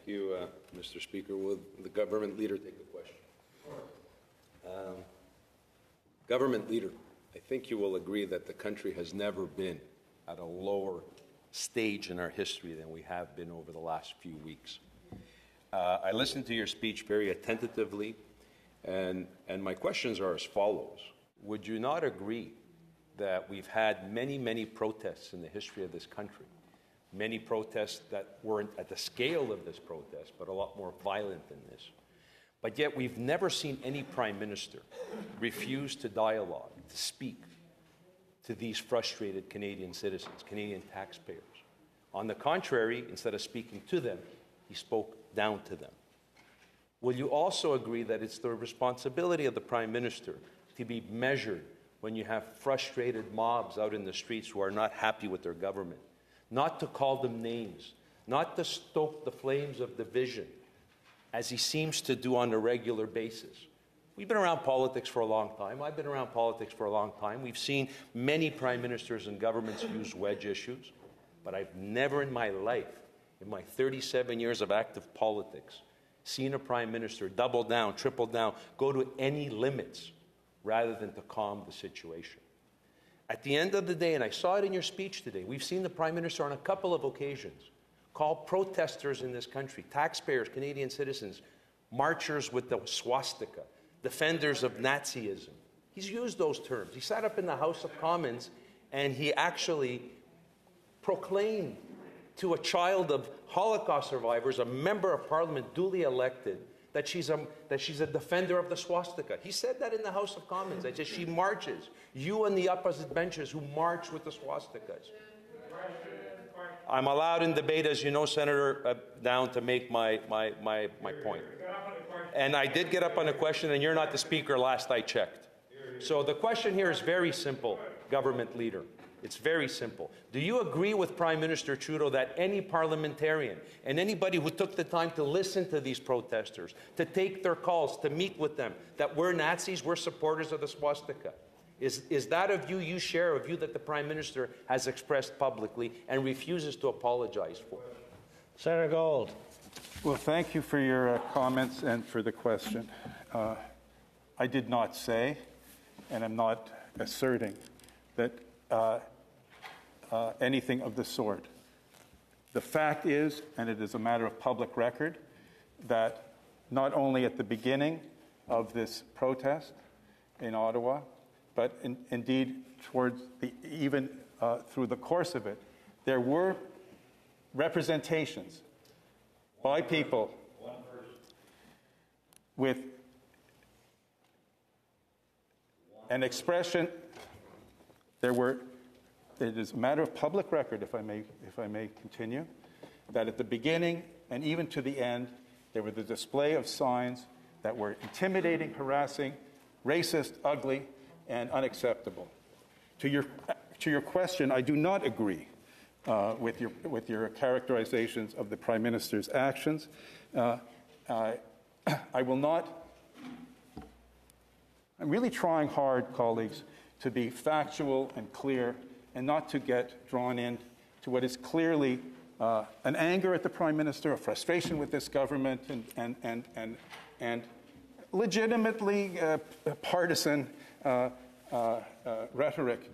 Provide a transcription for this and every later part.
Thank you, Mr. Speaker. Will the government leader take the question? Government leader, I think you will agree that the country has never been at a lower stage in our history than we have been over the last few weeks. I listened to your speech very attentively, and my questions are as follows. Would you not agree that we've had many, many protests in the history of this country? Many protests that weren't at the scale of this protest, but a lot more violent than this. But yet we've never seen any Prime Minister refuse to dialogue, to speak to these frustrated Canadian citizens, Canadian taxpayers. On the contrary, instead of speaking to them, he spoke down to them. Will you also agree that it's the responsibility of the Prime Minister to be measured when you have frustrated mobs out in the streets who are not happy with their government, not to call them names, not to stoke the flames of division, as he seems to do on a regular basis? We've been around politics for a long time. I've been around politics for a long time. We've seen many prime ministers and governments use wedge issues, but I've never in my life, in my 37 years of active politics, seen a prime minister double down, triple down, go to any limits rather than to calm the situation. At the end of the day, and I saw it in your speech today, we've seen the Prime Minister on a couple of occasions call protesters in this country, taxpayers, Canadian citizens, marchers with the swastika, defenders of Nazism. He's used those terms. He sat up in the House of Commons and he actually proclaimed to a child of Holocaust survivors, a member of Parliament duly elected, that she's a defender of the swastika. He said that in the House of Commons. That she marches. You and the opposite benches who march with the swastikas. I'm allowed in debate, as you know, Senator, down to make my point. And I did get up on a question, and you're not the speaker last I checked. So the question here is very simple, government leader. It's very simple. Do you agree with Prime Minister Trudeau that any parliamentarian and anybody who took the time to listen to these protesters, to take their calls, to meet with them, that we're Nazis, we're supporters of the swastika? Is that a view you share, a view that the Prime Minister has expressed publicly and refuses to apologize for? Senator Gold. Well, thank you for your comments and for the question. I did not say, and I'm not asserting, that anything of the sort. The fact is, and it is a matter of public record, that not only at the beginning of this protest in Ottawa, but indeed towards even through the course of it, there were representations by people with an expression. It is a matter of public record, if I may continue, that at the beginning and even to the end, there was the display of signs that were intimidating, harassing, racist, ugly, and unacceptable. To your question, I do not agree with your characterizations of the Prime Minister's actions. I will not. I'm really trying hard, colleagues, to be factual and clear and not to get drawn in to what is clearly an anger at the Prime Minister, a frustration with this government, and legitimately partisan rhetoric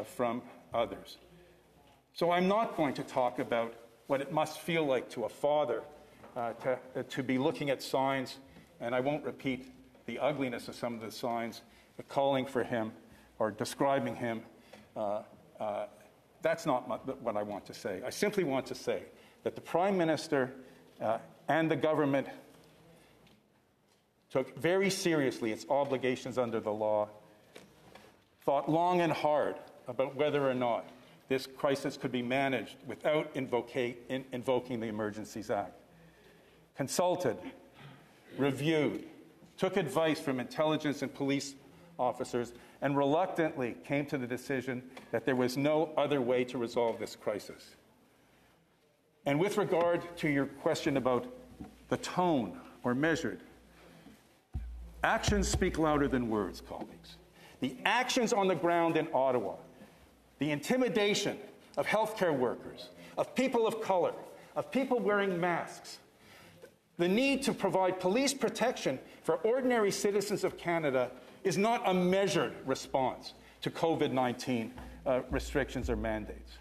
from others. So I'm not going to talk about what it must feel like to a father to be looking at signs, and I won't repeat the ugliness of some of the signs, but calling for him or describing him. That's not what I want to say. I simply want to say that the Prime Minister and the government took very seriously its obligations under the law, thought long and hard about whether or not this crisis could be managed without invoking the Emergencies Act, consulted, reviewed, took advice from intelligence and police officers, and reluctantly came to the decision that there was no other way to resolve this crisis. And with regard to your question about the tone or measured, actions speak louder than words, colleagues. The actions on the ground in Ottawa, the intimidation of healthcare workers, of people of color, of people wearing masks, The need to provide police protection for ordinary citizens of Canada is not a measured response to COVID-19 restrictions or mandates.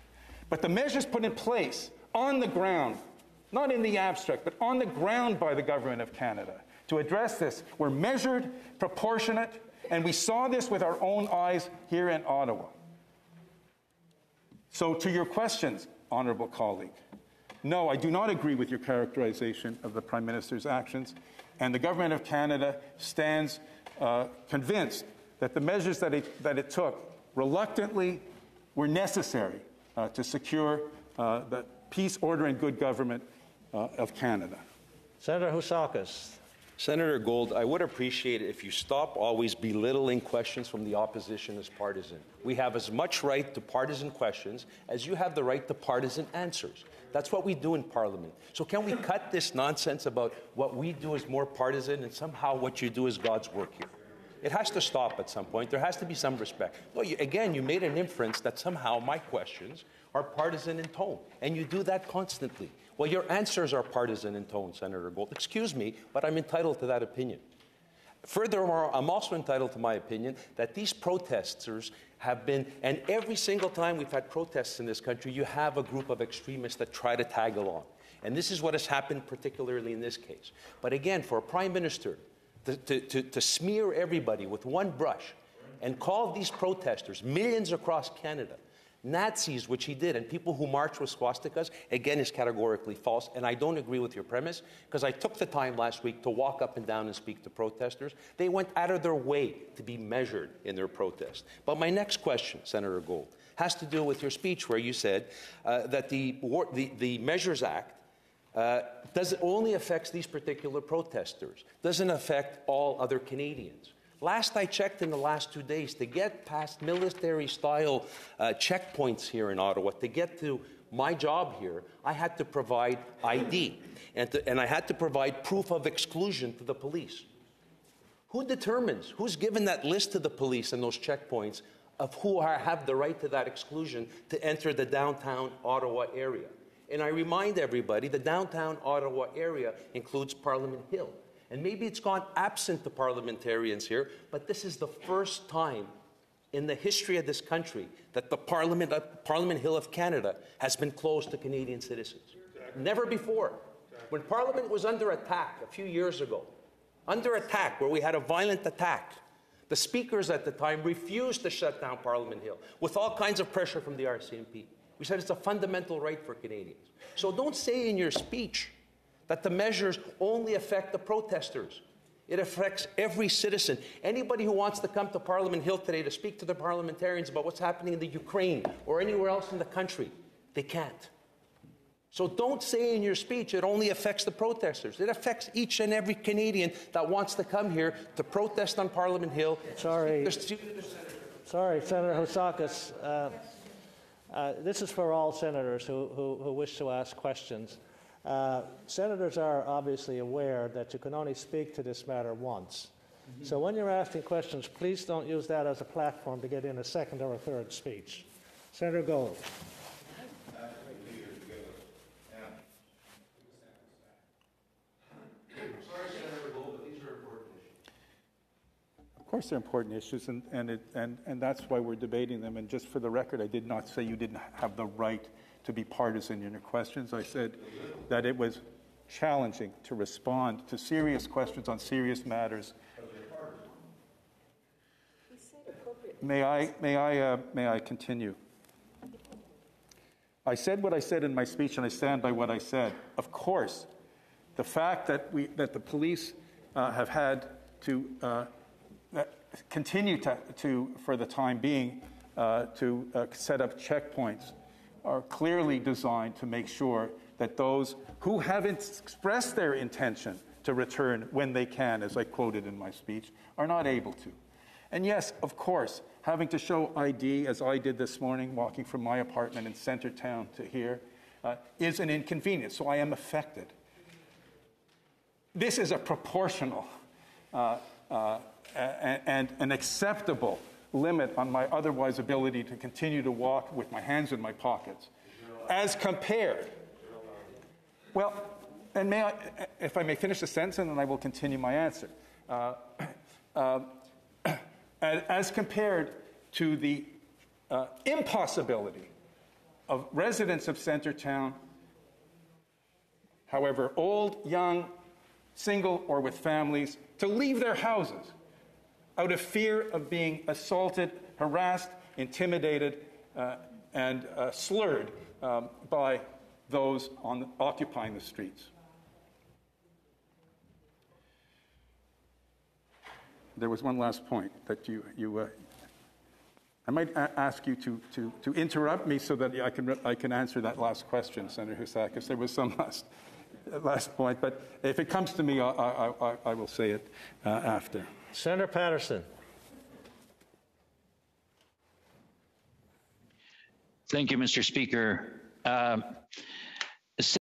But the measures put in place on the ground, not in the abstract, but on the ground by the Government of Canada to address this were measured, proportionate, and we saw this with our own eyes here in Ottawa. So to your questions, honourable colleague, no, I do not agree with your characterization of the Prime Minister's actions, and the Government of Canada stands convinced that the measures that it took reluctantly were necessary to secure the peace, order, and good government of Canada. Senator Housakos. Senator Gold, I would appreciate it if you stop always belittling questions from the opposition as partisan. We have as much right to partisan questions as you have the right to partisan answers. That's what we do in Parliament. So can we cut this nonsense about what we do is more partisan and somehow what you do is God's work here? It has to stop at some point. There has to be some respect. Well, again, you made an inference that somehow my questions are partisan in tone, and you do that constantly. Well, your answers are partisan in tone, Senator Gold. Excuse me, but I'm entitled to that opinion. Furthermore, I'm also entitled to my opinion that these protesters have been, and every single time we've had protests in this country, you have a group of extremists that try to tag along. And this is what has happened particularly in this case. But again, for a Prime Minister to smear everybody with one brush and call these protesters, millions across Canada, Nazis, which he did, and people who march with swastikas, again, is categorically false. And I don't agree with your premise, because I took the time last week to walk up and down and speak to protesters. They went out of their way to be measured in their protest. But my next question, Senator Gold, has to do with your speech where you said that the Measures Act only affects these particular protesters, doesn't affect all other Canadians. Last I checked in the last 2 days, to get past military-style checkpoints here in Ottawa, to get to my job here, I had to provide ID, and I had to provide proof of exclusion to the police. Who determines, who's given that list to the police and those checkpoints of who have the right to that exclusion to enter the downtown Ottawa area? And I remind everybody, the downtown Ottawa area includes Parliament Hill. And maybe it's gone absent to parliamentarians here, but this is the first time in the history of this country that the Parliament Hill of Canada has been closed to Canadian citizens. Exactly. Never before. Exactly. When Parliament was under attack a few years ago, under attack, where we had a violent attack, the speakers at the time refused to shut down Parliament Hill with all kinds of pressure from the RCMP. We said it's a fundamental right for Canadians. So don't say in your speech that the measures only affect the protesters. It affects every citizen. Anybody who wants to come to Parliament Hill today to speak to the parliamentarians about what's happening in the Ukraine or anywhere else in the country, they can't. So don't say in your speech it only affects the protesters. It affects each and every Canadian that wants to come here to protest on Parliament Hill. Sorry, Senator Housakos. This is for all senators who wish to ask questions. Senators are obviously aware that you can only speak to this matter once. Mm-hmm. So when you're asking questions, please don't use that as a platform to get in a second or a third speech. Senator Gold. Of course they're important issues, and that's why we're debating them. And just for the record, I did not say you didn't have the right to be partisan in your questions. I said that it was challenging to respond to serious questions on serious matters. May I continue? I said what I said in my speech, and I stand by what I said. Of course, the fact that the police have had to continue to, for the time being, to set up checkpoints are clearly designed to make sure that those who haven't expressed their intention to return when they can, as I quoted in my speech, are not able to. And yes, of course, having to show ID, as I did this morning, walking from my apartment in Centertown to here, is an inconvenience, so I am affected. This is a proportional and an acceptable limit on my otherwise ability to continue to walk with my hands in my pockets, as compared. Well, And may I, if I may finish the sentence, and then I will continue my answer. As compared to the impossibility of residents of Centretown, however old, young, single, or with families, to leave their houses out of fear of being assaulted, harassed, intimidated, and slurred by those occupying the streets. There was one last point that I might ask you to interrupt me so that I can answer that last question, Senator Housakos. There was some last point, but if it comes to me, I will say it after. Senator Patterson. Thank you, Mr. Speaker.